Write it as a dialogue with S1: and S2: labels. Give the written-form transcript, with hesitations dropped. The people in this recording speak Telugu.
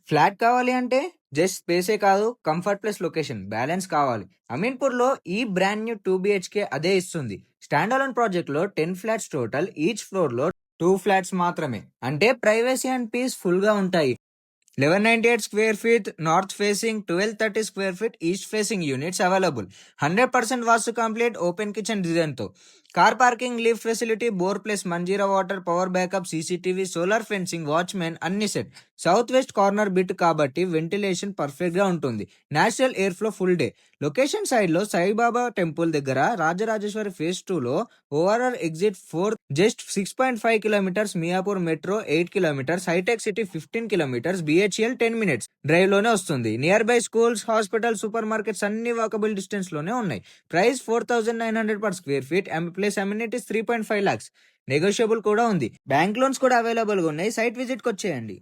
S1: ఫ్లాట్ కావాలి అంటే జస్ట్ స్పేసే కాదు, కంఫర్ట్ ప్లస్ లొకేషన్ బ్యాలెన్స్ కావాలి. అమీన్పూర్‌లో ఈ బ్రాండ్ న్యూ 2 బీహెచ్‌కే అదే ఇస్తుంది. స్టాండ్ అలోన్ ప్రాజెక్ట్‌లో 10 ఫ్లాట్స్ టోటల్, ఈచ్ ఫ్లోర్‌లో 2 ఫ్లాట్స్ మాత్రమే. అంటే ప్రైవసీ అండ్ పీస్ ఫుల్‌గా ఉంటాయి. 1198 square feet north facing, 1230 square feet east facing units available. 100% vastu complete open kitchen డిజైన్‌తో. Car parking, lift facility, bore plus Manjira water, power backup, CCTV, solar fencing, watchmen అన్ని set. South west corner bit కాబట్టి వెంటిలేషన్ పర్ఫెక్ట్‌గా ఉంటుంది. Natural air flow full day. Location సైడ్‌లో సాయిబాబా టెంపుల్ దగ్గర, రాజరాజేశ్వరి ఫేజ్ 2లో ORR exit 4 just 6.5 kilometres, Miyapur metro 8 kilometres, Hitech city 15 kilometres, BHEL 10 minutes drive లోనే వస్తుంది. Near by schools, hospital, super markets అన్ని వాకబుల్ డిస్టెన్స్ లోనే ఉన్నాయి. Price 4,900 per square feet, plus amenities 3.5 lakhs. Negotiable కూడా ఉంది. బ్యాంక్ లోన్స్ కూడా అవైలబుల్ గా ఉన్నాయి. సైట్ విజిట్ కి వచ్చేయండి.